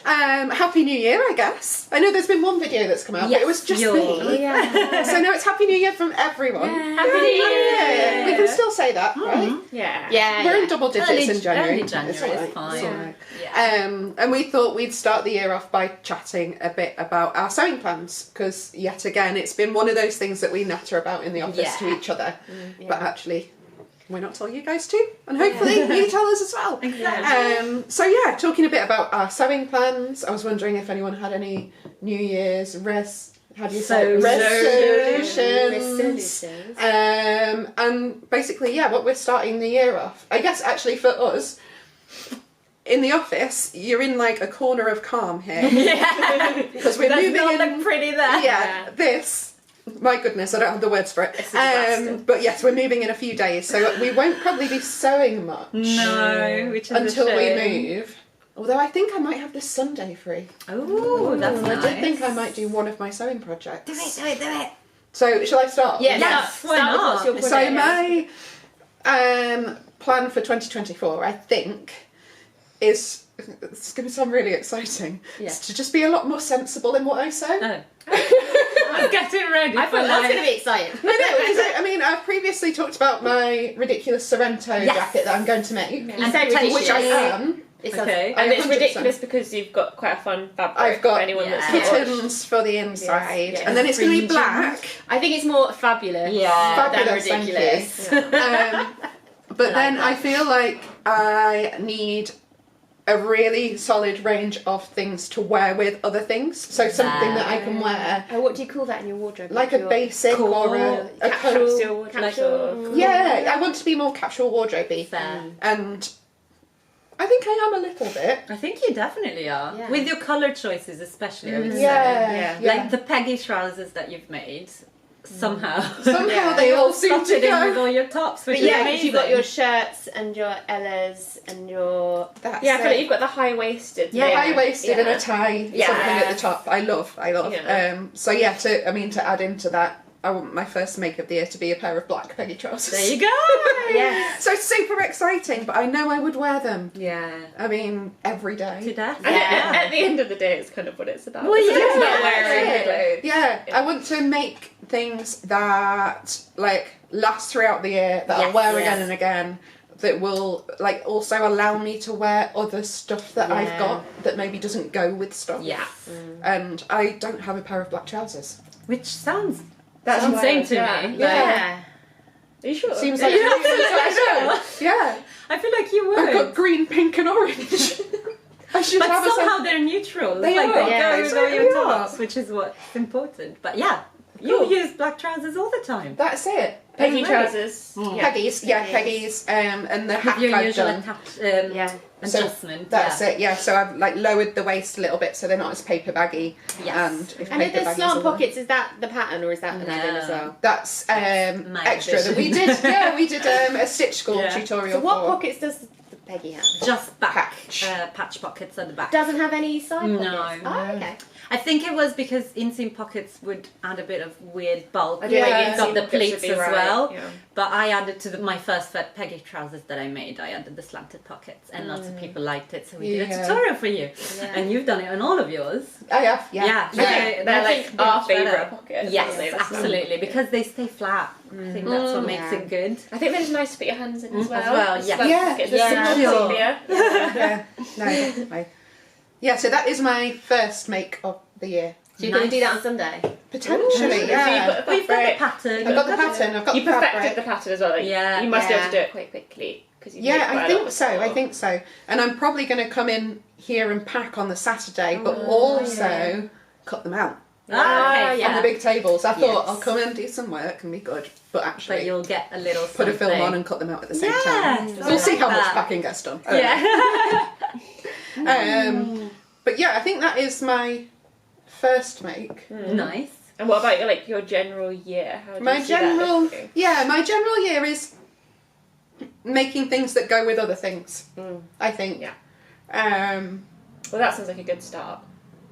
Happy New Year, I guess. I know there's been one video that's come out, but it was just me. Yeah. So no, it's Happy New Year from everyone. Yeah. Happy New Year. We can still say that, right? Yeah. Yeah. We're in double digits in January. Early January, It's all right. it's fine. It's all right. Yeah. And we thought we'd start the year off by chatting a bit about our sewing plans, because yet again, it's been one of those things that we natter about in the office to each other, but actually, why not tell you guys too? And hopefully you tell us as well. Exactly. So yeah, talking a bit about our sewing plans. I was wondering if anyone had any New Year's resolutions. And basically, yeah, what we're starting the year off. I guess actually for us, in the office, you're in like a corner of calm here. Because we're moving not in. look pretty there. Yeah, this. My goodness, I don't have the words for it. But yes, we're moving in a few days, so we won't probably be sewing much. No, which is until a we shame. move. Although I think I might have this Sunday free. Oh, that's nice. I did think I might do one of my sewing projects. Do it. So shall I start? Yeah, Yes, start with why what's your not? project. So my plan for 2024, I think, is, it's going to sound really exciting, is to just be a lot more sensible in what I sew. I'm getting ready. I thought that's going to be exciting. I know, because I've previously talked about my ridiculous Sorrento jacket that I'm going to make. You said Which I ridiculous. am. Okay. And it's 100%. ridiculous because you've got quite a fun fabric. I've got for anyone that's not. kittens for the inside, Yes. and then it's going to be Fringe. black. I think it's more fabulous Fabulous, than thank ridiculous. But then I feel like I need a really solid range of things to wear with other things. So something that I can wear, Oh, what do you call that in your wardrobe? like a basic or a Capsule. Capsule. Yeah, I want to be more capsule wardrobe-y. Fair. And I think I am a little bit. I think you definitely are. Yeah. With your colour choices especially, I would say. Yeah. Like the Peggy trousers that you've made, somehow. Somehow they all seem to slotted in with go. all your tops, which But is yeah, amazing. you've got your shirts and your Ellas and your... That's Yeah, I feel like it. you've got the high-waisted. High-waisted and Yeah. a tie, Yeah. something at the top. I love. Yeah. So yeah, to add into that, I want my first make of the year to be a pair of black Peggy trousers. There you go. Yes. So super exciting, but I know I would wear them. Yeah. I mean, every day. To death. And Yeah. at the end of the day, it's kind of what it's about. Well, It's yeah, not wearing that's clothes. Yeah, I want to make things that like last throughout the year, that I'll wear again and again, that will like also allow me to wear other stuff that I've got that maybe doesn't go with stuff. Yeah. And I don't have a pair of black trousers. Which sounds That's insane wild, to yeah. me. Yeah. Are you sure? Seems like yeah. I feel like you I've would. got green, pink, and orange. I should But have somehow a they're neutral. They like are, they yeah, go with all exactly your are. tops, which is what's important. But yeah, you use black trousers all the time. That's it. Peggy Right. trousers. Peggy's, Peggy's, and the hat With your I've usual done. So adjustment. that's it, yeah. So I've like lowered the waist a little bit so they're not as paper baggy. Yes. And if And paper the baggies slant are- pockets, is that the pattern or is that an add-in as well? That's my extra that we addition. did. Yeah, we did a stitch school Yeah. tutorial. So what for. pockets does the Peggy have? Just back. Patch. Patch pockets at the back. Doesn't have any side No. pockets? Oh, okay. I think it was because inseam pockets would add a bit of weird bulk. I do think Yeah. You've got the inseam pockets would pleats be as right, well. yeah. But I added to my first set Peggy trousers that I made, I added the slanted pockets and lots of people liked it. So we did a Yeah. tutorial for you. And you've done it on all of yours. I have, Yeah. yeah. So They're I like think our much better. favourite pockets. Yes, aren't they? That's absolutely. Because they stay flat. I think that's what makes it good. I think they're just nice to put your hands in as well. As well, It's yeah. like- Yeah, It's yeah. a Sure. yeah. Yeah, no, definitely. Yeah, so that is my first make of the year. So you're going to do that on Sunday? Potentially, So you've yeah. got the We've got the fabric. pattern. I've got the pattern, I've got You the perfected fabric. the pattern as well. Like, Yeah. You must be able Yeah. to do it quite quickly. Cause you've made Yeah, quite I a think lot so. I before. think so. And I'm probably going to come in here and pack on the Saturday, but also cut them out Ah, okay, yeah. on the big tables. I thought Yes. I'll come and do some work and be good, but But actually you'll get a little put a film something. on and cut them out at the same Yes, time. I We'll see like how much that. packing gets done. I don't Yeah. know. But yeah, I think that is my first make. Nice. And what about your general year? How do My you see that general, looking? my general year is making things that go with other things. I think. Yeah. Well, that sounds like a good start.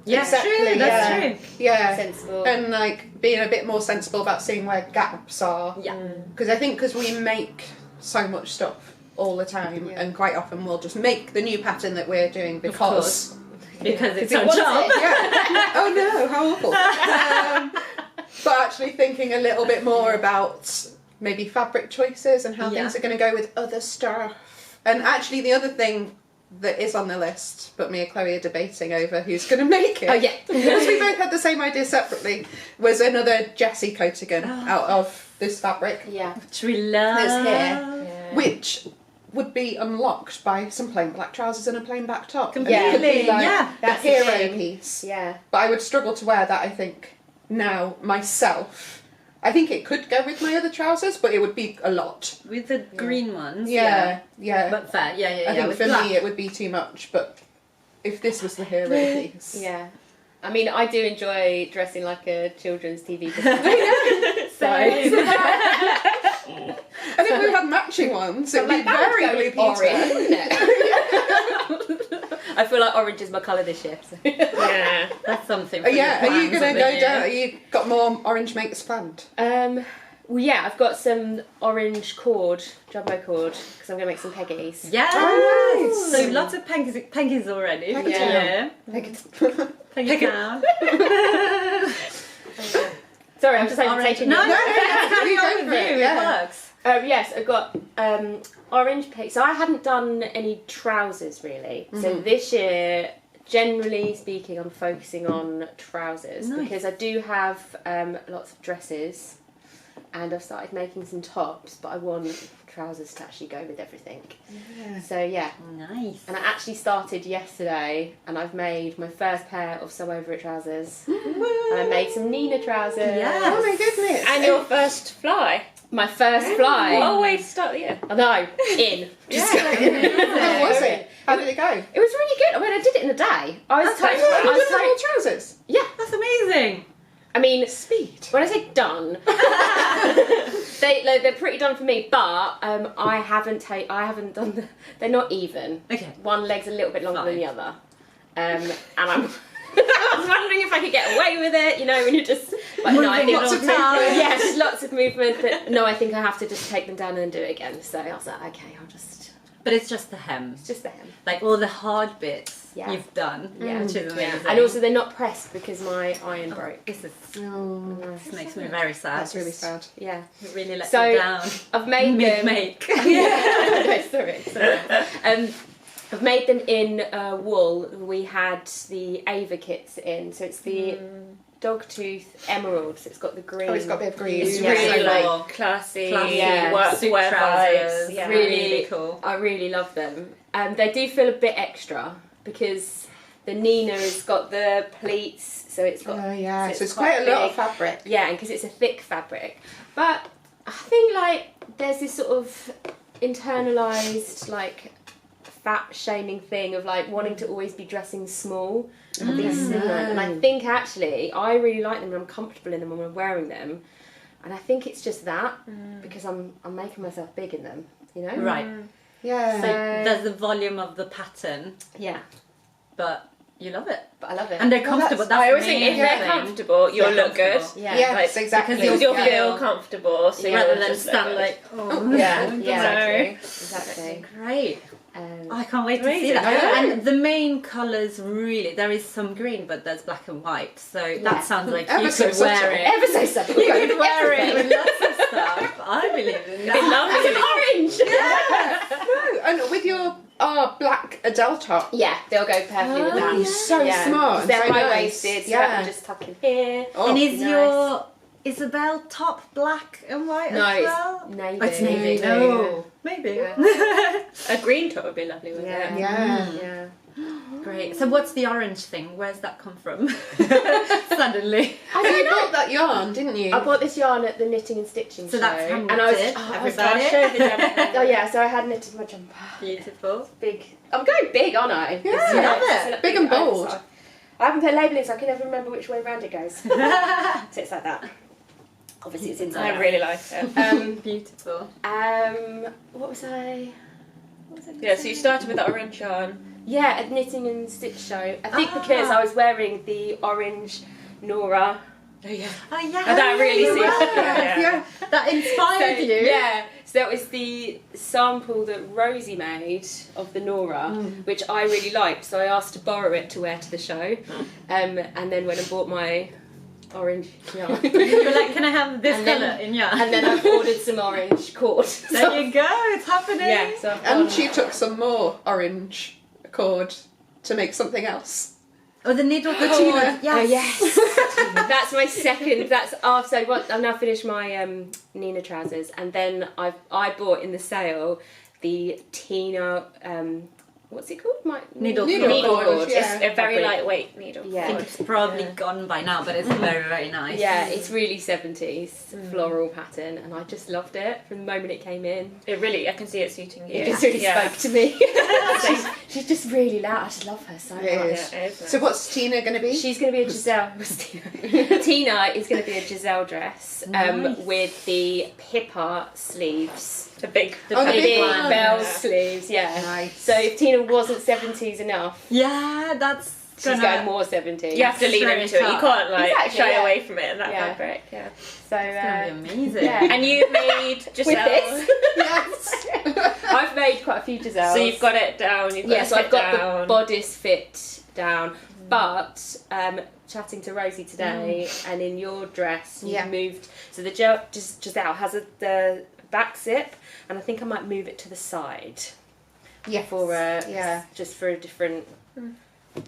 Yeah, exactly. true. That's true. Yeah. Sensible. And like being a bit more sensible about seeing where gaps are. Yeah. Because I think because we make so much stuff all the time, and quite often we'll just make the new pattern that we're doing because because it's it on wants top. it. Yeah. Oh no, how awful. But actually thinking a little bit more about maybe fabric choices and how Yeah. things are going to go with other stuff. And actually the other thing that is on the list, but me and Chloe are debating over who's going to make it. Oh, yeah. Because we both had the same idea separately, was another Jessie Coatigan out of this fabric, Yeah. Which we love. That's here. Yeah. which would be unlocked by some plain black trousers and a plain black top. And Completely, it could be like yeah, the that's the hero thing. piece. Yeah. But I would struggle to wear that, I think, now myself. I think it could go with my other trousers, but it would be a lot. With the green ones. Yeah. But fair, yeah. I think with for black. me it would be too much, but if this was the hero piece. Yeah. I mean, I do enjoy dressing like a children's TV presenter. And if we had matching ones, it'd be Like, that would very go Blue with Peter. orange, wouldn't it? I feel like orange is my colour this year. So. Yeah. That's something. For Yeah, your are you plans going of to the go year. down? Are you got more orange makes planned? Well, yeah, I've got some orange cord, jumbo cord, because I'm going to make some peggies. Yeah. Oh, nice. So lots of penguins already. Peggy Yeah. down. Peggy down. Sorry, I'm just Orange. overtaking No, you. no, no, carry you on go with for it, you. yeah. It works. Yes, I've got orange peg. So I hadn't done any trousers really. So this year, generally speaking, I'm focusing on trousers Nice. because I do have lots of dresses, and I've started making some tops, but I want trousers to actually go with everything. Yeah. So yeah, Nice. and I actually started yesterday, and I've made my first pair of sew over it trousers, and I made some Nina trousers. Yes. Oh my goodness. And your first fly. My first fly. What a way to start the year. I know. In. Just How was it? How did it go? It was really good. I mean, I did it in a day. I was That's totally. right. I was Did the whole totally. trousers? Yeah. That's amazing. I mean, Speed. when I say done, they're pretty done for me. But I haven't done. They're not even. Okay. One leg's a little bit longer than Fine. the other, and I'm. I was wondering if I could get away with it. You know, when you're just like, no, I Moving think Lots of all the time. movement. yes, lots of movement. But no, I think I have to just take them down and then do it again. So I was like, okay, I'll just. But it's just the hem. It's just the hem. Like all the hard bits Yeah. you've done. Yeah. Which is amazing. And also, they're not pressed because my iron broke. This Oh, this makes me very sad. that's really sad. Yeah. It really lets So, you down. I've made them. Mid-make. Yeah. No, sorry. I've made them in wool. We had the Ava kits in, so it's the Dogtooth Emerald. So it's got the green. Oh, it's got a bit of green. It's Yeah. really Beautiful. like classy, Yeah. work Suit wear trousers. vibes. Yeah. Really cool. I really love them. They do feel a bit extra because the Nina has got the pleats, so it's got. Oh yeah, so so it's quite a lot of big. fabric. Yeah, and because it's a thick fabric. But I think like there's this sort of internalized like fat shaming thing of like wanting to always be dressing small and be slim. And I think actually I really like them and I'm comfortable in them when I'm wearing them. And I think it's just that because I'm making myself big in them, you know? Right. Yeah. So- There's the volume of the pattern, Yeah, but you love it. but I love it. And they're Well, comfortable. that's- That's I always the think main if they're thing. comfortable, you'll They're look good. comfortable. yeah. Yes, Like, exactly. Because you'll Yeah. feel comfortable, so Yeah. you'll Rather than just look stand good. like, oh, Yeah, No. yeah, exactly. Great. Um, Oh, I can't wait to see Amazing. that. Yeah. And the main colours really, there is some green, but there's black and white. So Yeah. that sounds like Ever you so could wear subtle. it. ever so subtle. You could wear it Everything. with lots of stuff. I believe in that. lovely. It's an orange. No, and with your black Adele top. Yeah, they'll go perfectly with Oh, that. yeah. So smart and They're so high nice. waisted, so Yeah. I can just tuck in here. Oh, And is nice. your Isabel top black and white No, as it's well? navy. Oh, it's navy. Navy. No, maybe. A green top would be lovely with Yeah. it. yeah. Yeah. Great. So what's the orange thing? Where's that come from? Suddenly. I You don't know. bought that yarn, didn't you? I bought this yarn at the knitting and stitching So show. that's and I was, hand-knitted, I was everybody. I'll show you the jumper. Oh yeah, so I had knitted my jumper. Beautiful. Big. I'm going big, aren't I? Yeah, It's, love it's it. a Big and bold. oversize. I haven't put labelling, so I can never remember which way round it goes. So it's like that. Obviously, it's I inside. really like it. Beautiful. What was I? Yeah, so you started with the orange yarn. Yeah, at knitting and stitch show. I think because I was wearing the orange Nora Oh yeah. Oh yeah. And that really you seems. were. Yeah. That inspired you. Yeah, so that was the sample that Rosie made of the Nora, which I really liked. So I asked to borrow it to wear to the show, and then went and bought my orange yarn. You were like, can I have this And then- colour in yarn? And then I've ordered some orange cord. there you go. It's happening. Yeah, so I've And gone- she took some more orange cord to make something else. Oh, the needle cord. Tina. Oh yes, that's my second. That's after I've now finished my Nina trousers, and then I bought in the sale the Tina. What's it called? My Needle cord, cord. yeah. It's a very Fabric. lightweight needle. Yeah. I think it's probably gone by now, but it's very, very nice. Yeah, it's really 70s floral pattern, and I just loved it from the moment it came in. It really, I can see it suiting you. It just really yeah. spoke to me. she's just really loud. I just love her so much. It is. Yeah, it is nice. So what's Tina going to be? She's going to be a Giselle. Tina is going to be a Giselle dress Nice. with the Pippa sleeves. The big. The Oh, the Big big one. bell Yeah. sleeves, yeah. Nice. So if Tina wasn't 70s enough, Yeah, that's she's gonna... going more 70s. You have to lean Straight into it. You up. can't like Exactly, shy yeah. away from it in that Yeah. fabric. Yeah. So It's gonna be amazing. yeah. And you made Giselle. with this, Yes. I've made quite a few Giselles. So you've got it down. You've got yeah, it so I've got down. the bodice fit down, but chatting to Rosie today, and in your dress, you Yeah. moved. So the Giselle has the back zip, and I think I might move it to the side Yes. for Yeah. just for a different.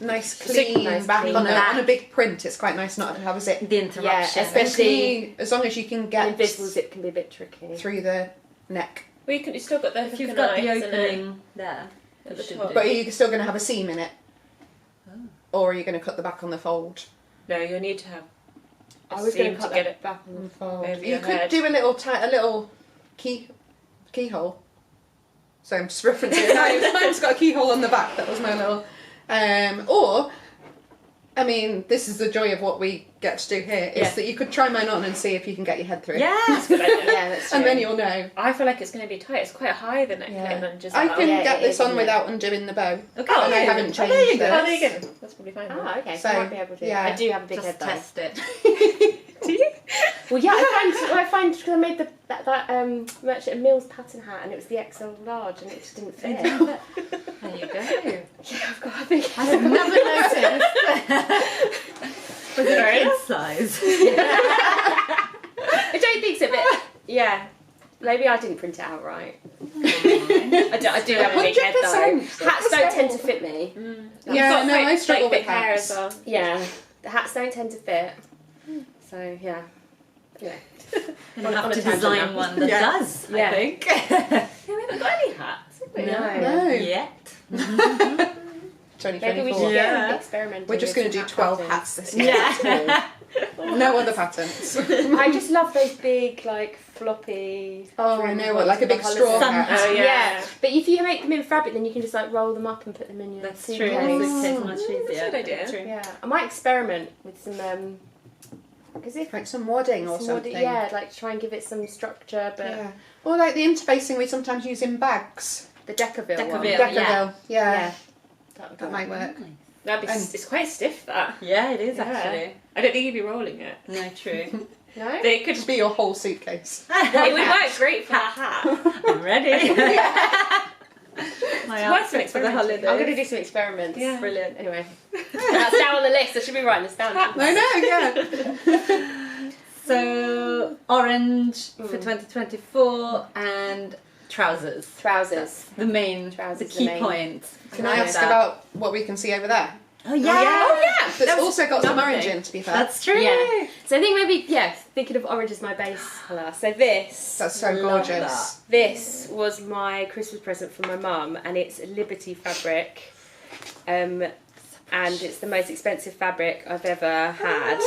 Nice clean Nice back clean on, back. on a big print. It's quite nice not to have a zip. The interruption. especially- As long as you can The get invisible zip can be a bit tricky. through the neck. Well, you've still got the. If you've hook got and the eyes, isn't it? opening there. At you the should top. do. But are you still going to have a seam in it? Oh. Or are you going to cut the back on the fold? No, you'll need to have. I was going seam to cut get that it. back on the Fold. Over You your could head. do a little keyhole. So I'm just referencing it. Mine's got a keyhole on the back. That was my little. Or, I mean, this is the joy of what we get to do here. Is Yeah. that you could try mine on and see if you can get your head through. Yes. Good idea. Yeah, that's true. And then you'll know. I feel like it's going to be tight. It's quite high, the neckline, Yeah. and just I can Yeah, get it this is, on isn't it? without undoing the bow. Okay. And I haven't changed there you go. this. Oh, there you go. That's probably fine. then. Oh, okay. So, So I might be able to. yeah. I do have a big Just head though. test it. Do you? Well, yeah, I find because I made that Merchant Mills pattern hat, and it was the XL large, and it just didn't fit. There you go. Yeah, I've got a big. I have never noticed. Was it Sorry? a kid size? I don't think so, but yeah, maybe I didn't print it out right. I do have a big head though. 100%. Hats don't tend to fit me. Yeah, You've got no, quite, I struggle like, with thick hair hats. as well. Yeah, the hats don't tend to fit. So yeah. Anyway. You'll On have a to tangent design now. one that Yeah. does, Yeah. I think. Yeah, we haven't got any hats. Have we? No. Yet. 2024. Maybe we should Yeah. get experimenting. We're just with going to some do 12 patterns. hats this year. Yeah. No other patterns. I just love those big, like floppy. Oh, I fringe know, ones like a with the big colours straw in them. hat. Oh, Yeah. But if you make them in fabric, then you can just like roll them up and put them in your That's suitcase. true. It's much That's a easier. good idea. Yeah, I might experiment with some. Because if Like some wadding or something. yeah, like try and give it some structure, but Yeah. Or like the interfacing we sometimes use in bags. the Decaville one. Decaville. Decaville. Yeah. Yeah. That would That might work. That'd be, And- it's quite stiff, that. Yeah, it is Yeah. actually. I don't think you'd be rolling it. No, true. No? But it could Just be your whole suitcase. it would work great for a hat. I'm ready. My It's worth outfit for the experimenting. holidays. I'm going to do some experiments. Yeah. Brilliant. Anyway, that's down on the list. I should be writing this down. I know, yeah. So, orange for 2024 and trousers. Trousers. The main, Trousers the are key main. point. Can I ask about what we can see over there? Oh yeah. That's also got some another orange thing. in, to be fair. That's true. Yeah. So I think maybe, thinking of orange as my base colour. So this That's so Love gorgeous. This was my Christmas present from my mum, and it's Liberty fabric. And it's the most expensive fabric I've ever had.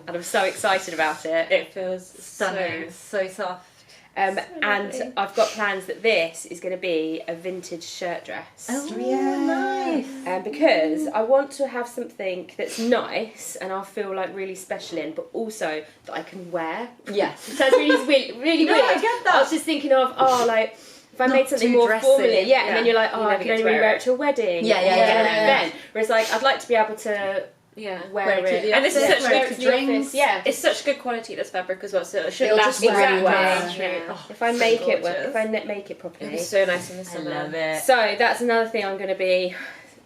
And I'm so excited about it. It feels Stunning. So soft. And lovely. I've got plans that this is going to be a vintage shirt dress. Oh, yeah. nice. Because I want to have something that's nice and I'll feel like really special in, but also that I can wear. Yes. It sounds really No, weird. I get that. I was just thinking of, like, if I Not made something too more dressy. formally, and Yeah. then you're like, You I never can get only to really wear wear it. it to a wedding, Yeah, yeah, or yeah, an yeah. event. Whereas, like, I'd like to be able to, Yeah. wear it. And this is Yeah, such wear it good to the office. Yeah. It's such good quality, this fabric as well, so it should It'll last just wear really well. well. Yeah. If I make it work, gorgeous. if I make it It'll properly. be so nice in the I summer. love it. So that's another thing I'm going to be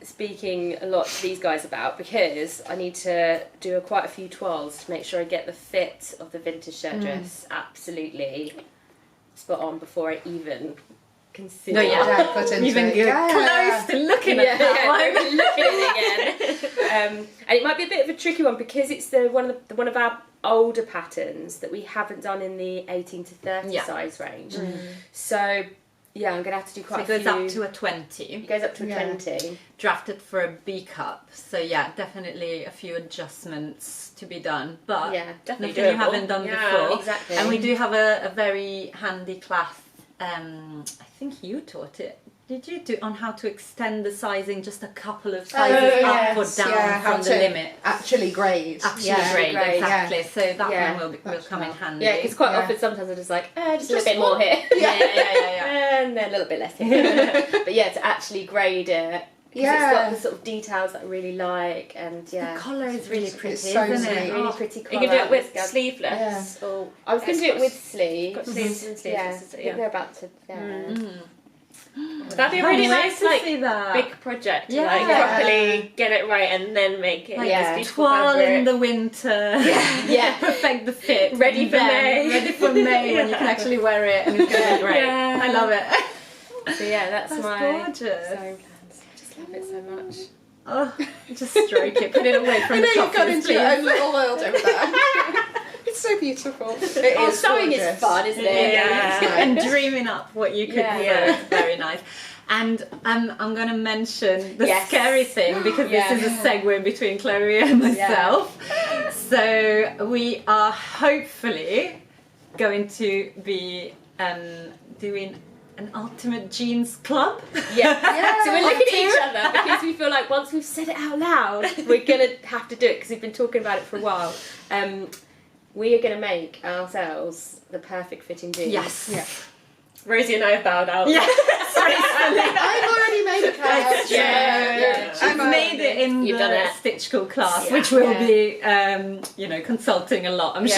speaking a lot to these guys about, because I need to do quite a few toiles to make sure I get the fit of the vintage shirt dress absolutely spot on before I even consider. No, yeah. Put into Even it. get Yeah. close to looking at that one. look at it again. And it might be a bit of a tricky one because it's one of our older patterns that we haven't done in the 18 to 30 size range. So yeah, I'm gonna have to do So quite it a goes few. up to a 20. It goes up to a Yeah. 20. Drafted for a B cup. So yeah, definitely a few adjustments to be done. But Yeah, definitely nothing you doable. haven't done Yeah, before. exactly. And we do have a very handy class. I think you taught it. Did you do on how to extend the sizing just a couple of sizes up or down how from the to limit? actually grade. Actually Yeah, grade, grade, exactly. So that Yeah. one will That's come in well. handy. Yeah, because quite Yeah. often sometimes I'm just like, just a Just little bit more one. here. yeah. And then a little bit less here. But yeah, to actually grade it. 'Cause it's got Yeah. the sort of details that I really like, and yeah. The collar is really It's pretty, so isn't sweet. it? Really Oh, pretty You colour. can do it with It's sleeveless. Or I was going to do it with sleeves. Got sleeves and sleeves, Yeah, is it? I think Yeah. they're about to. That'd be a Can't really wait nice, to like, see that. big project to Yeah. like properly get it right and then make it Like Yeah. this beautiful toile fabric. in the winter. Yeah. Perfect the fit. Ready for Then May. Ready for May when you can actually wear it and it's going to be great. Yeah. I love it. So yeah, that's my gorgeous. sewing plans. I just love it so much. Oh, just stroke it. Put it away from I the know you've got copies, into your please. own little world over there. It's so beautiful. It Oh, is sewing gorgeous. is fun, isn't it? Yeah. And dreaming up what you could Yeah. wear is very nice. And I'm going to mention the Yes. scary thing because Yeah. this is a segue between Chloe and myself. So we are hopefully going to be doing an Ultimate Jeans Club. Yeah. Yeah. So we're looking at each other because we feel like once we've said it out loud, we're gonna have to do it because we've been talking about it for a while. We are gonna make ourselves the perfect fitting jeans. Yes. Yeah. Rosie and I have bowed out. Yeah. I've already made a couch. Yeah. She's I'm made it in You've the done it. Stitch School class, Yeah. which we'll Yeah. be, consulting a lot, I'm Yeah.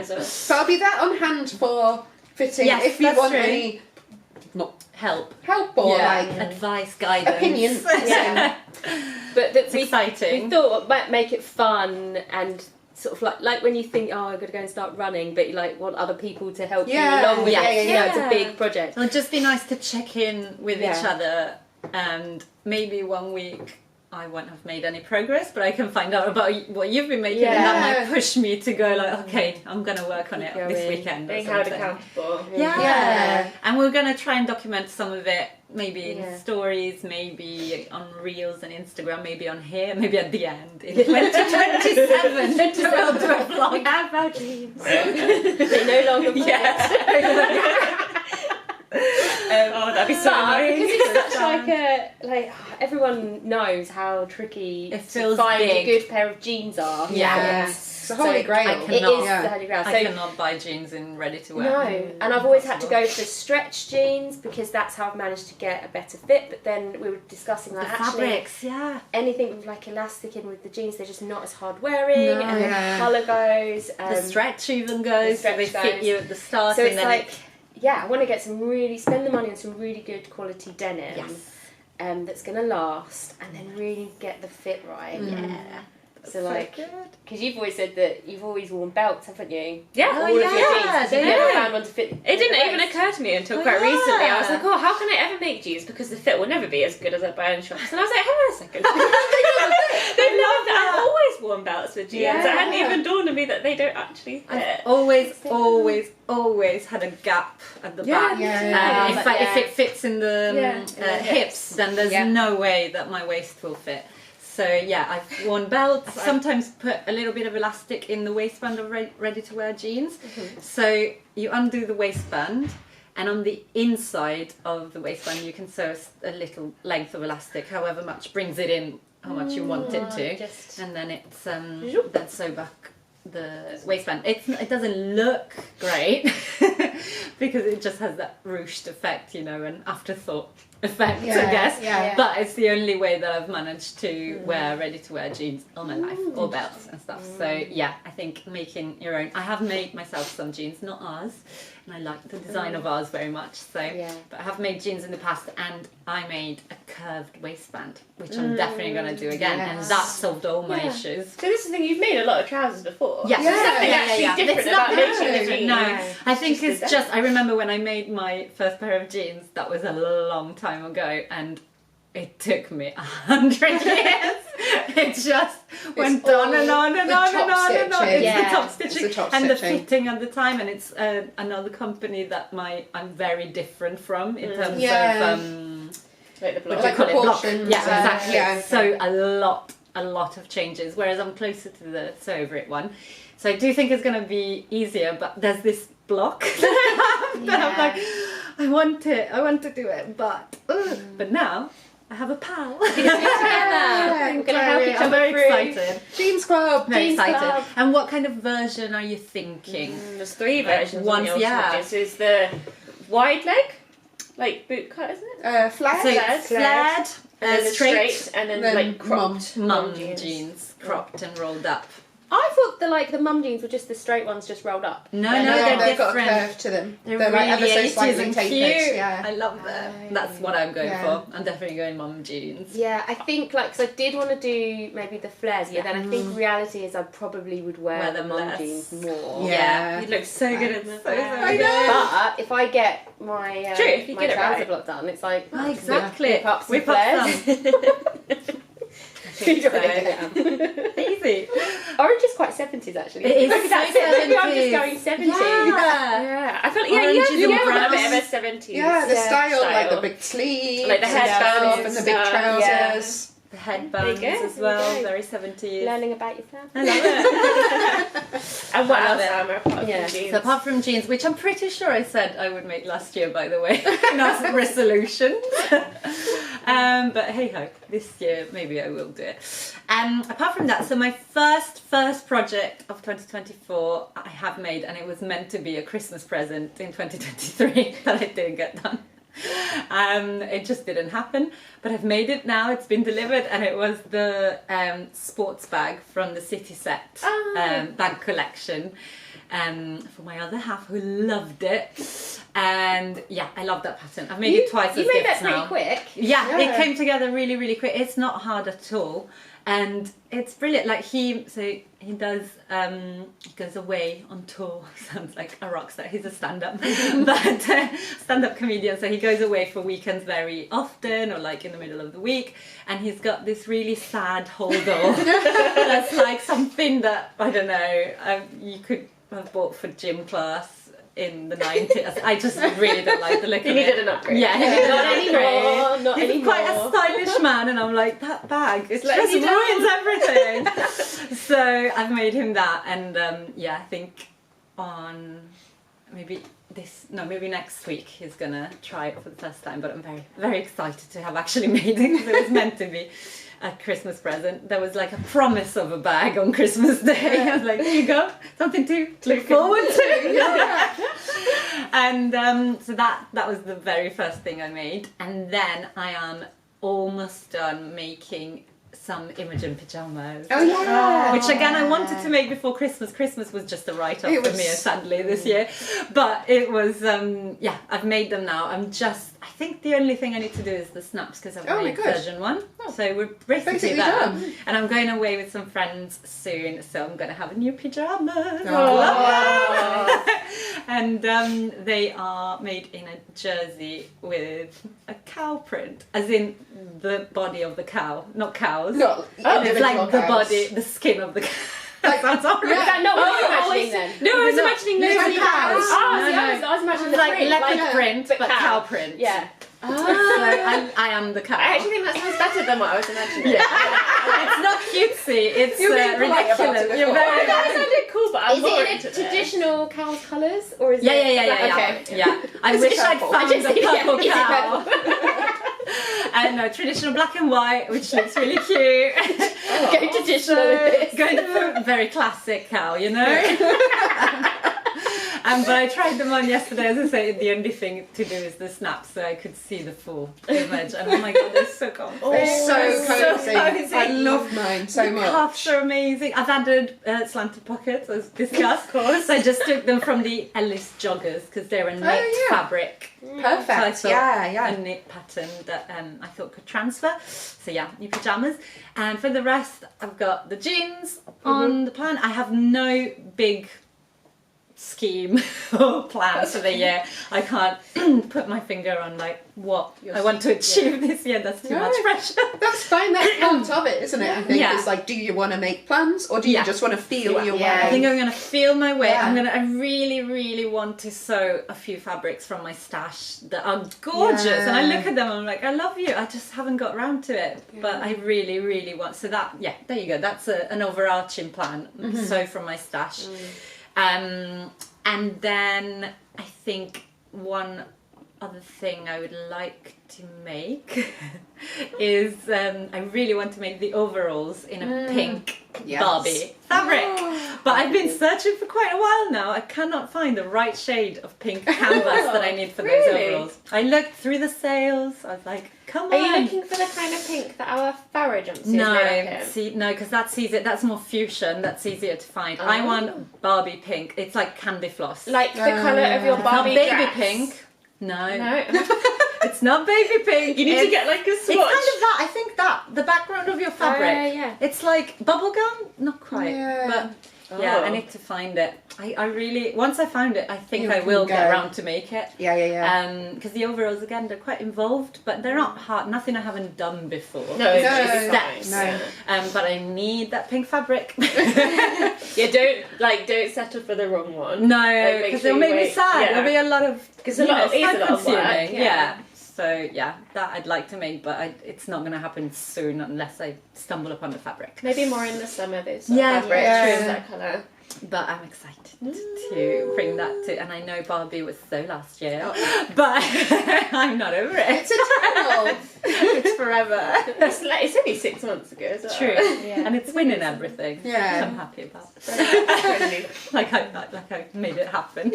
sure. So I'll be that on hand for fitting Yes, if you that's want true. any Help. help or like Advice, guidance. opinions. Yeah. But that It's we exciting. We thought might make it fun and sort of like when you think, oh, I'm gonna go and start running, but you like want other people to help Yeah, you along with yeah, it. yeah, You know, it's yeah. a big project. It'll just be nice to check in with each Yeah. other, and maybe one week I won't have made any progress, but I can find out about what you've been making, and that Yeah. might push me to go like, okay, I'm gonna work on it Keep this going. weekend. or Being held something. accountable. Yeah. Yeah. And we're going to try and document some of it, maybe in Yeah. stories, maybe on Reels and Instagram, maybe on here, maybe at the end. In 2027, we'll do a We vlog. have our jeans. They no longer Oh, that'd be so But annoying. because it's such like everyone knows how tricky It to feels find big. a good pair of jeans are. Yes. It's a holy grail. I It cannot- is Yeah. the holy grail. So I cannot buy jeans in ready to wear. no, and I've always had to go for stretch jeans because that's how I've managed to get a better fit. But then we were discussing The like actually fabrics, yeah. anything with like elastic in with the jeans, they're just not as hard wearing, No, and then yeah. the colour goes. The stretch even goes, so stretch they fit goes. you at the start. So and it's then like, yeah, I want to get spend the money on some really good quality denim. Yes. That's gonna last, and then really get the fit right. Yeah. So like, good. because you've always said that you've always worn belts, haven't you? Yeah. All of your jeans. 'cause they You've never do. found one to fit. It didn't the even waist. occur to me until Oh, quite yeah. recently. I was like, oh, how can I ever make jeans? Because the fit will never be as good as I buy in shops. And I was like, hang on a second. They love that. I've always worn belts with jeans. Yeah. It hadn't even dawned on me that they don't actually fit. I've always had a gap at the back. Yeah. If it fits in the Yeah. hips, then there's Yeah. no way that my waist will fit. So yeah, I've worn belts. Sometimes put a little bit of elastic in the waistband of ready-to-wear jeans. So you undo the waistband, and on the inside of the waistband you can sew a little length of elastic, however much brings it in, how much you want it to, Just and then it's then sew back the waistband. It doesn't look great, because it just has that ruched effect, you know, an afterthought effect, Yeah, I guess. yeah. But it's the only way that I've managed to wear ready-to-wear jeans all my life, or belts and stuff. So yeah, I think making your own. I have made myself some jeans, not ours, and I like the design of ours very much. So, but I have made jeans in the past, and I made a curved waistband, which I'm definitely going to do again, and Yes. that solved all my issues. So this is the thing, you've made a lot of trousers before. Yes. There's nothing actually different It's not about making different, a jean. no. I think just it's the just, I remember when I made my first pair of jeans, that was a long time ago, and it took me 100 years. It just went on and on and the on top and on and on. stitching. It's the top It's stitching the top and the stitching. fitting at the time, and it's another company that I'm very different from in terms Yeah. of Like the what block. do you Like call it? Block. proportions, Yeah, exactly. yeah. So a lot of changes. Whereas I'm closer to the Sew Over It one. So I do think it's going to be easier, but there's this block that I have that I'm like, I want to do it, but now I have a pal. Yeah, We're gonna help each I'm other very through. excited. Jeans Club. Very Jeans excited. Club. And what kind of version are you thinking? There's 3 versions. Once, Once, yeah. This is the wide leg, like boot cut, isn't it? Flat. So Flared, flared, And then the straight, and then, then like cropped mum jeans, cropped and rolled up. I thought the mum jeans were just the straight ones just rolled up. No, No, they're they've got a different. curve to them. They're like really ever so 80s slightly and tapered. cute. Yeah. I love them. That's what I'm going Yeah. for. I'm definitely going mum jeans. Yeah, I think like, because I did want to do maybe the flares, but then I think reality is I probably would wear Wear the them mum less. jeans more. Yeah. You look so good in them. I know. But if I get my True, if you my get it trouser right. block done, it's like Exactly. whip up some Whip up flares. some. You don't really get Easy. Orange is quite 70s actually. It is Maybe that's so it. Maybe I'm 70s. just going 70s. Yeah. Yeah, I felt Oranges you and have a bit browns. of a 70s. Yeah, the Yeah. style, like the Style. big sleeves, Like the and headbands stuff, and the big and stuff, trousers. The headbands There you go, as well, there you go. very 70s. Learning about yourself. I love it. And what I love else, it. Alma, apart Yeah. from jeans? So apart from jeans, which I'm pretty sure I said I would make last year, by the way, not resolutions. But hey ho, this year maybe I will do it. Apart from that, so my first project of 2024 I have made, and it was meant to be a Christmas present in 2023 that I didn't get done. It just didn't happen, but I've made it now. It's been delivered, and it was the sports bag from the City Set bag collection for my other half, who loved it. And yeah, I love that pattern. I've made it twice You as made gifts that pretty now. quick. Yeah, Yeah. it came together really, really quick. It's not hard at all, and it's brilliant. Like he does. He goes away on tour. Sounds like a rock star. He's a stand-up, but stand-up comedian. So he goes away for weekends very often, or like in the middle of the week. And he's got this really sad hold all. That's like something that I don't know. You could have bought for gym class in the 90s. I just really don't like the look You of needed it. an upgrade. Yeah, he Yeah, needed not an anymore, upgrade. not He's anymore. quite a stylish man, and I'm like, that bag, it Let just you down. ruins everything. So I've made him that, and yeah, I think on maybe next week he's gonna try it for the first time. But I'm very, very excited to have actually made it, because it was meant to be a Christmas present. There was like a promise of a bag on Christmas Day. I was like, there you go, something to look forward to. And so that was the very first thing I made, and then I am almost done making some Imogen pajamas. Oh yeah. Which again I wanted to make before Christmas. Christmas was just a write-off It for me, was- sadly, this year. But it was, I've made them now. I think the only thing I need to do is the snaps, because I've Oh my made good. version 1. So we're basically Basically there. done. And I'm going away with some friends soon, so I'm going to have a new pyjamas. Oh. And they are made in a jersey with a cow print, as in the body of the cow, not cows. Not It's like individual the cows. body, the skin of the cow. Like- Sounds horrible. Is that not what Oh, you're I imagining was- then? No, I was Not- imagining little literally cows. Oh, No, see, no. I was imagining It's the like print, leopard like- print, but but cow. cow print. Yeah. So I am the cow. I actually think that sounds better than what I was imagining. It's not cutesy, it's You're being polite about ridiculous. it You're before. I very... thought it sounded cool, but I'm Is more it in into a it. traditional cow's colours, or is Yeah. it... Okay. Yeah. I Is wish it I'd purple? found I just- a purple yeah, is it cow. And no, traditional black and white, which looks really cute. Go traditional with this. Going for a very classic cow, you know? But I tried them on yesterday. As I say, the only thing to do is the snap, so I could see the full image. And oh my god, they're so comfy. They're so cozy. cozy. I love mine so The much. cuffs are amazing. I've added slanted pockets, as discussed. Of course. So I just took them from the Ellis joggers because they're a knit fabric. Perfect. So I thought Yeah. a knit pattern that I thought could transfer. So yeah, new pyjamas. And for the rest, I've got the jeans on the plan. I have no big scheme or plan for the year. I can't put my finger on like what I want to achieve this year. That's too much pressure. That's fine. That's part of it, isn't it? I think Yeah. it's like, do you want to make plans or do you just want to feel your way? I think I'm gonna feel my way. Yeah. I really, really want to sew a few fabrics from my stash that are gorgeous. Yeah. And I look at them and I'm like, I love you. I just haven't got around to it. But I really, really want. So that, there you go. That's an overarching plan. Sew from my stash. And then I think one other thing I would like to make is I really want to make the overalls in a pink Barbie fabric. But I've been searching for quite a while now. I cannot find the right shade of pink canvas that I need for those overalls. I looked through the sales. I was like, come on. Are you looking for the kind of pink that our Farrow jumpsuit is made up in? No, because that's easier. That's more fusion. That's easier to find. I want Barbie pink. It's like candy floss. Like the colour of your It's not Barbie baby dress. pink. No. No. It's not baby pink. You need to get like a It's swatch. kind of that. I think that the background of your fabric. yeah. It's like bubblegum, not quite. Yeah. But I need to find it. I really once I found it, I think You I can will get go. around to make it. Yeah. Because the overalls again, they're quite involved, but they're not hard. Nothing I haven't done before. No, it's No, just steps. fine. No. But I need that pink fabric. Yeah, don't settle for the wrong one. No, make because sure it'll you make me wait. sad. Yeah. There'll be a lot of Because a lot of it's it's a lot of work. time-consuming. Yeah. Yeah. So yeah, that I'd like to make, but it's not going to happen soon unless I stumble upon the fabric. Maybe more in the summer, those Yeah. fabrics Yeah. with that colour. But I'm excited to bring that to, and I know Barbie was so last year, but I'm not over it. It's eternal. It's forever. It's only 6 months ago. So. True, and it's winning everything. Yeah. which I'm happy about. Totally. Like I made it happen.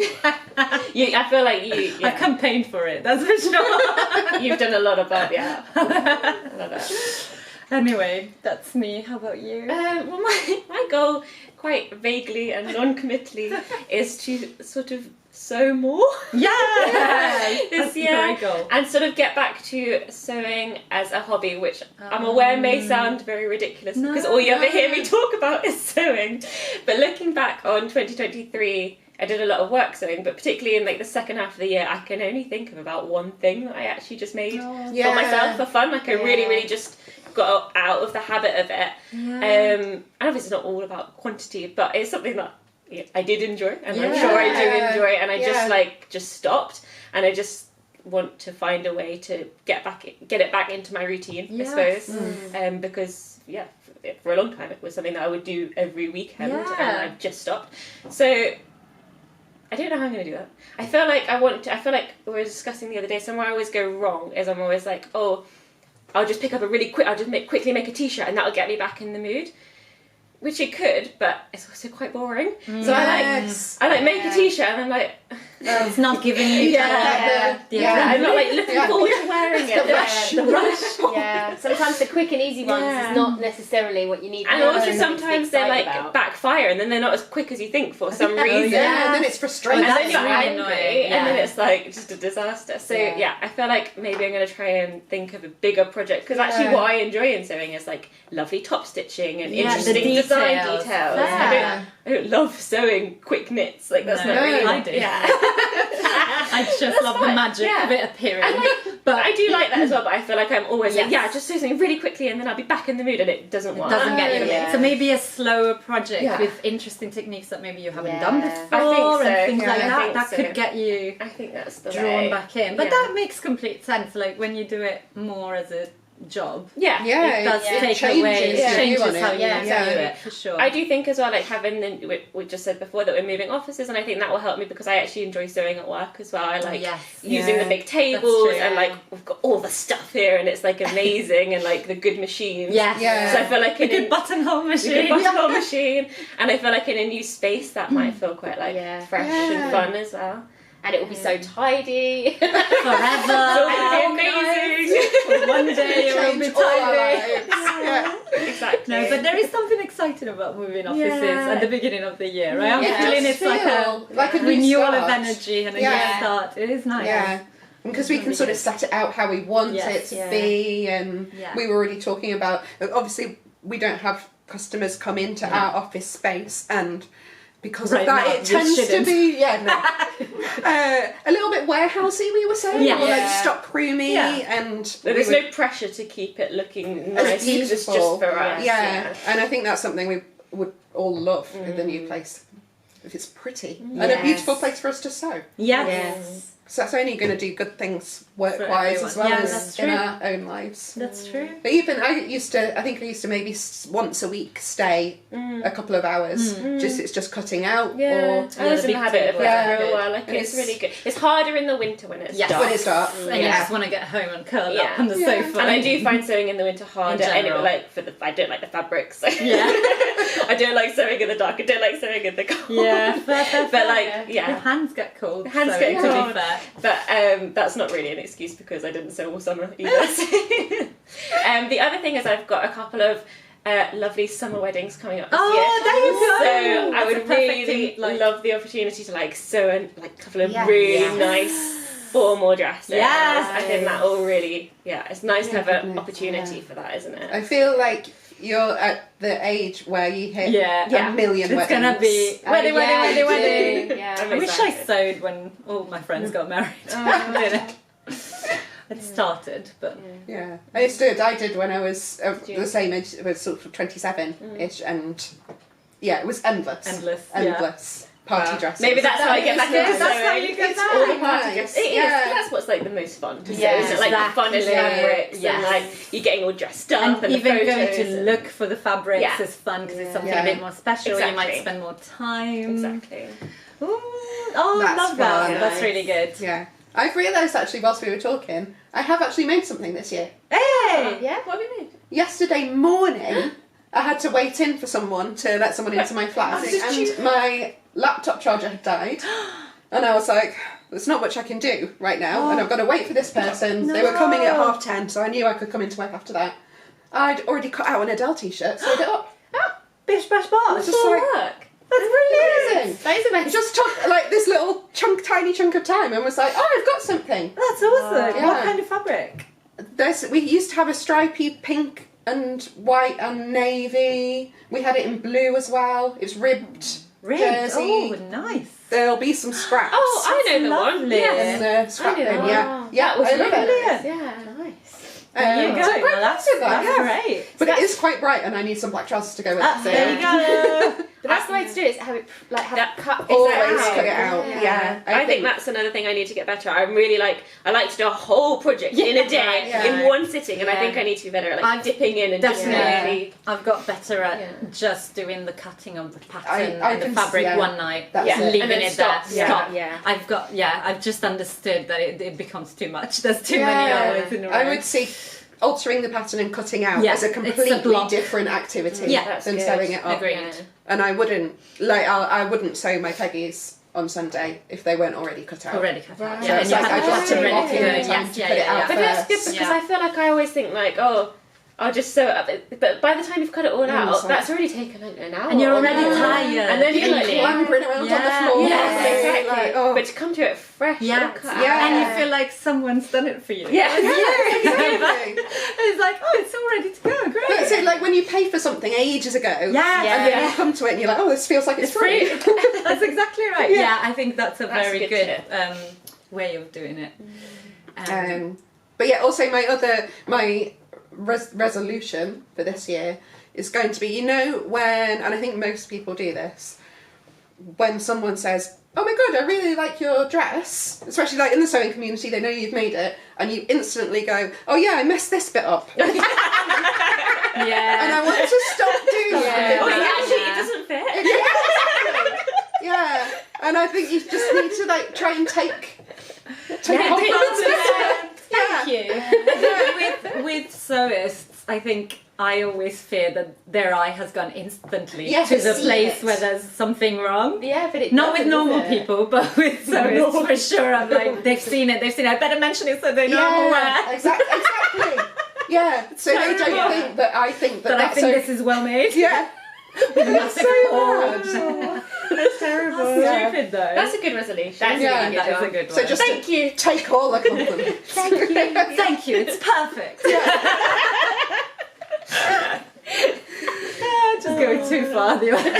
I feel like I campaigned for it. That's for sure. you've done a lot of Barbie. Yeah. I love it. Anyway, that's me. How about you? Well, my goal, quite vaguely and non-committally, is to sort of sew more Yeah, this that's a year great goal. and sort of get back to sewing as a hobby, which I'm aware may sound very ridiculous because all you ever hear me talk about is sewing. But looking back on 2023, I did a lot of work sewing, but particularly in like the second half of the year, I can only think of about one thing that I actually just made for myself for fun. Like I really just got out of the habit of it. And obviously it's not all about quantity, but it's something that I did enjoy, and I'm sure I do enjoy it, and I just stopped, and I just want to find a way to get it back into my routine, I suppose. Because for a long time it was something that I would do every weekend, and I've just stopped. So I don't know how I'm going to do that. I feel like we were discussing the other day, somewhere I always go wrong is I'm always like, oh, I'll just pick up I'll just quickly make a t-shirt and that'll get me back in the mood. Which it could, but it's also quite boring. So I make a t-shirt and I'm like, It's not giving you I'm not like looking forward to wearing it. The rush. Yeah, sometimes the quick and easy ones is not necessarily what you need. And also sometimes they're like backfire and then they're not as quick as you think for some reason. Yeah, then it's frustrating. And then you're really angry, annoying, and then it's like just a disaster. So I feel like maybe I'm going to try and think of a bigger project, because actually what I enjoy in sewing is like lovely top stitching and interesting design details. Yeah. I don't love sewing quick knits. Like that's not really. I do. Yeah. I just love the magic of it appearing. But I do like that as well. But I feel like I'm always like, just sew something really quickly, and then I'll be back in the mood, and it doesn't work. Doesn't get you. Yeah. So maybe a slower project with interesting techniques that maybe you haven't done before, I think so. and things like I that. think That so. could get you I think that's the drawn way. back in. But Yeah. that makes complete sense. Like when you do it more as a job. Yeah. It does take changes away, your changes view on how it. you Yeah. view it, for sure. I do think as well, like having we just said before that we're moving offices, and I think that will help me because I actually enjoy sewing at work as well. I like using Yeah. the big tables true. and like we've got all the stuff here and it's like amazing and like the good machines. Yes. Yeah. So I feel like A in good buttonhole a machine. good buttonhole machine, and I feel like in a new space that might feel quite like Yeah. fresh Yeah. and fun as well. And it will be so tidy. It's all Forever. gonna be amazing. One day it will be Change all our tiny. lives. Yeah. Exactly. No, but there is something exciting about moving offices Yeah. at the beginning of the year. I am It feeling does it's like a like a new renewal of start. energy and a Yeah. new start. It is nice. Yeah. Because we can sort of set it out how we want Yes. it to Yeah. be, and Yeah. we were already talking about. Obviously, we don't have customers come into our office space, and because Right of that, now, it you tends to shouldn't. be a little bit warehousey. We were saying, Yeah. or like Yeah. stock roomy, Yeah. and But we there's would- no pressure to keep it looking As nice. It's just beautiful. for us. yeah. And I think that's something we would all love in the new place. If it's pretty and a Yes. beautiful place for us to sew. Yes. So that's only going to do good things work-wise as well everyone. Yeah, as that's in true. our own lives. That's true. But even I used to maybe once a week stay a couple of hours. It's just cutting out Yeah, or I was the in big the habit of table. that Yeah. for a while. Like And it's it's- really good. It's harder in the winter when it's Yes. dark. when it's dark. And you Yeah. just want to get home and curl Yeah. up on the Yeah. sofa. And I do find sewing in the winter harder. In Anyway, general. like I don't like the fabrics. Yeah. I don't like sewing in the dark. I don't like sewing in the cold. Yeah, fair. But like, Your yeah. hands get cold. Hands so get to cold. be fair. But that's not really an excuse because I didn't sew all summer either. The other thing is I've got a couple of lovely summer weddings coming up this year. Oh, there you go. So I That's a would perfect really thing, like- love the opportunity to like sew a couple of Yes. really Yes. nice formal dresses. Yes. I think that will really, it's nice to have an goodness, opportunity for that, isn't it? I feel like you're at the age where you hit Yeah. a million It's weddings. gonna be And wedding, yeah, wedding. Yeah. I'm I wish I excited. sewed when all my friends got married. It started, but Yeah, I did when I was the same age, it was sort of 27-ish, and yeah, it was endless. Endless, party Wow. dresses. Maybe that's how I get back into That's how sewing. you get It's back. all the party Nice. dresses. It is. Yeah. That's what's like the most fun to sew, Yeah, isn't it? Like the fun exactly. fabrics Yes. and like you're getting all dressed up and and even the going photos to and- look for the fabrics Yeah. is fun because it's something Yeah. a bit more special. You might Exactly. spend more time. Exactly. Ooh, oh, I That's love that. fun. That's really good. Yeah. I've realised actually whilst we were talking, I have actually made something this year. Hey. Yeah. What have you made? Yesterday morning, I had to wait in for someone to let someone into my flat, Did and you? my laptop charger had died. And I was like, there's not much I can do right now, and I've got to wait for this person. They were coming at 10:30, so I knew I could come into work after that. I'd already cut out an Adele t-shirt, so I did up. Bish bash bosh. Just For like, work. That's brilliant. amazing. That is It amazing. just took like this little tiny chunk of time, and was like, oh, I've got something. That's awesome. Yeah. What kind of fabric? We used to have a stripy pink and white and navy. We had it in blue as well. It was ribbed. Ribbed. Jersey. Oh, nice. There'll be some scraps. Oh, I know the one. lovely. Yes. in the scrap I know bin. that. Yeah, Wow. yeah, That was I love it. brilliant. Yeah. Nice. There you go. So quite Well, that's pleased with that, yeah. great. But it is quite bright, and I need some black trousers to go with it. So There you go. But that's the way to do it. Is have it That- cut. always Exactly. cut it out. Yeah, I think that's another thing I need to get better at. I'm really I like to do a whole project in a day, Yeah. in one sitting, and I Yeah. think I need to be better at I've dipping in and just definitely- really. I've got better at Yeah. just doing the cutting of the pattern I and the can- fabric yeah. one night, That's Yeah. it. leaving And then it stop. there. Yeah. Stop. Yeah. I've just understood that it becomes too much. There's too Yeah. many hours in a row. I would see altering the pattern and cutting out Yeah, as a it's a completely block. different activity Yeah, that's than good. sewing it up. Agreed. Yeah. And I wouldn't I wouldn't sew my Peggies on Sunday if they weren't already cut out. Already cut out. Right. So Yeah, it's and you like have I the just pattern take ready off to in go. time Yes, to yeah, put it yeah, out yeah. But that's good first. because Yeah. I feel like I always think I'll just sew it up. But by the time you've cut it all it's out, like- that's already taken like an hour. And you're already Yeah. tired. And then you're like feeling. Clambering around on the Yeah. floor. Yes, Yeah. exactly. Like, oh. But to come to it fresh, Yeah. all cut out. Yeah. And you feel like someone's done it for you. Yeah. Exactly. It's like, oh, it's all ready to go. Great. That's it, like when you pay for something ages ago, Yeah. and then you come to it and you're like, oh, this feels like it's free. That's exactly right. Yeah. Yeah, I think that's a That's very good good tip. way of doing it. But yeah, also my resolution for this year is going to be, when, and I think most people do this, when someone says, oh my god, I really like your dress, especially like in the sewing community, they know you've made it, and you instantly go, oh yeah, I messed this bit up. And I want to stop doing that. Oh, actually, it doesn't fit. Yeah, and I think you just need to like try and take compliments. Thank you. With sewists, I think I always fear that their eye has gone instantly Yeah, to the see place it. where there's something wrong. Yeah, but it Not with doesn't, normal does it? people, but with sewists for sure. I'm like, they've seen it. I better mention it so they know I'm aware. Exactly. Yeah, so they don't think that I think that That I that's think this is well made. Yeah. That's so bad. That's terrible. Yeah. Stupid though. That's a good resolution. That's Yeah, a really good that is a one. good one. So just Thank you. take all the compliments. Thank you. It's perfect. Just going too far the other way.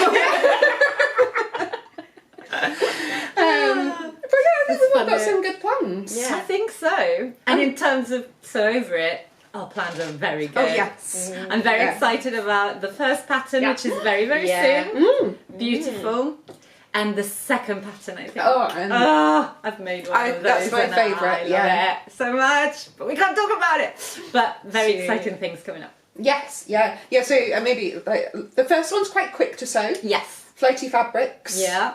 But yeah, I think we've all got funny. some good plans. Yeah. I think so. And in terms of So Over It, our plans are very good. Oh yes. I'm very Yeah. excited about the first pattern, Yeah. which is very, very Yeah. soon. Beautiful. And the second pattern, I think. Oh, and I've made one of those. that's my and favourite, I love yeah. it so much. But we can't talk about it. But very Cute. exciting things coming up. yes, yeah. So maybe like, the first one's quite quick to sew. Yes. Floaty fabrics. Yeah.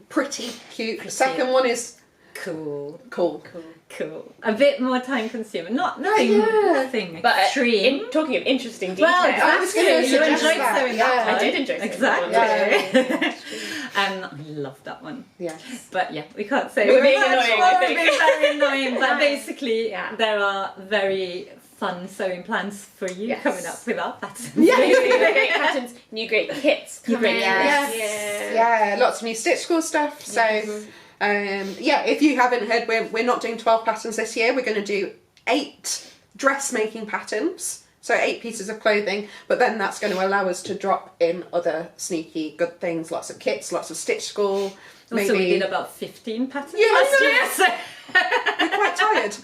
Pretty cute. The second one is Cool. cool. Cool. A bit more time consuming. Nothing, yeah. nothing But extreme. talking of interesting details. Well, I was gonna exactly. You suggest enjoyed that, sewing yeah. that one. I did enjoy sewing exactly. that And I love that one. Yes. But yeah, we can't say We're very being much annoying, more. I We're think. being very annoying. But basically, Yeah. there are very fun sewing plans for you Yes. coming up with our patterns. New great patterns, new great kits New coming. great Yes. Yeah. Yeah, lots of new Stitch School stuff. So, yeah, if you haven't heard, we're not doing 12 patterns this year. We're going to do 8 dressmaking patterns. So 8 pieces of clothing, but then that's going to allow us to drop in other sneaky good things. Lots of kits, lots of Stitch School. Maybe Also, we did about 15 patterns Yeah, last I year. So we're quite tired.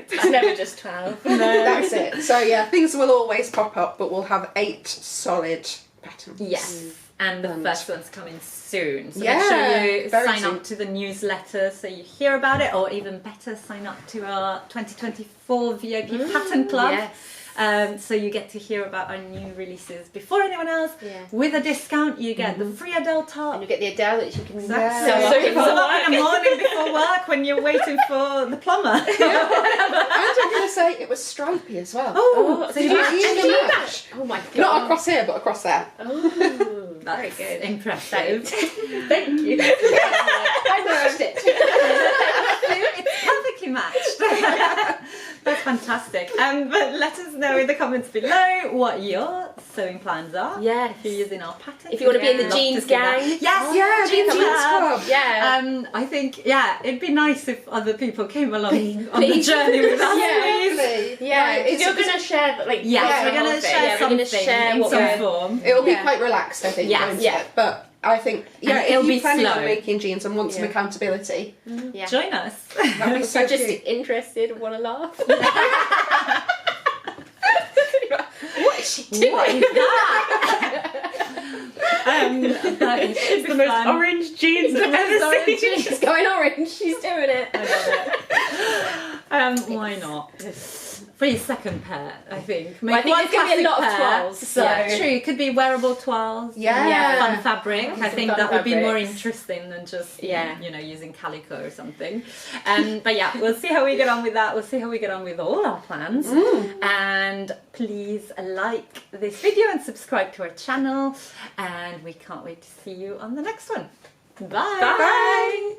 It's never just 12. That's it. So yeah, things will always pop up, but we'll have 8 solid patterns. yes. And the And- first one's coming soon. So Yeah, make sure you very sign soon. up to the newsletter so you hear about it, or even better, sign up to our 2024 VIP Pattern Club. Yes. So you get to hear about our new releases before anyone else. Yeah. With a discount, you get the free adult top. And you get the Adele that you can Yeah. sew up So in. before Sew up in the morning before work when you're waiting for the plumber. And I'm going to say it was stripy as well. Oh, so Did you you match. even Did you match? match? Oh my god. Not across here, but across there. Oh, very That's good. impressive. Thank you. I matched it. It's perfectly matched. That's fantastic. But let us know in the comments below what your sewing plans are. Yes. If you're using our pattern. If you want to be in the Love to jeans see that. gang. Yes, Yeah, jeans Jeans club. Club. Yeah. I think, yeah, it'd be nice if other people came along on the Please. journey with us. Yeah. please. Lovely. Yeah, Right, because you're going to share, like, Yes, Yeah. we're going whole to thing. share Yeah, we're something gonna share in what some we're- form. It'll be Yeah. quite relaxed, I think. Yeah, going to yeah. it. But I think, yeah, And if it'll you're be planning slow. on making jeans and want some Yeah. accountability, yeah. Join us. that'd be so Just cute. interested, want to laugh. What is she doing? What is that? That is It's the most fun. orange jeans I've ever seen. She's going orange. She's doing it. Why not? For your second pair, I think. Well, I think one there's gonna be a classic lot of pair. twirls, so- Yeah, true. It could be wearable twirls. Yeah. Fun fabric. I Some think fun that would be more fabrics. interesting than just Yeah. using calico or something. But yeah, we'll see how we get on with that. We'll see how we get on with all our plans. And please like this video and subscribe to our channel. And we can't wait to see you on the next one. Bye. Bye.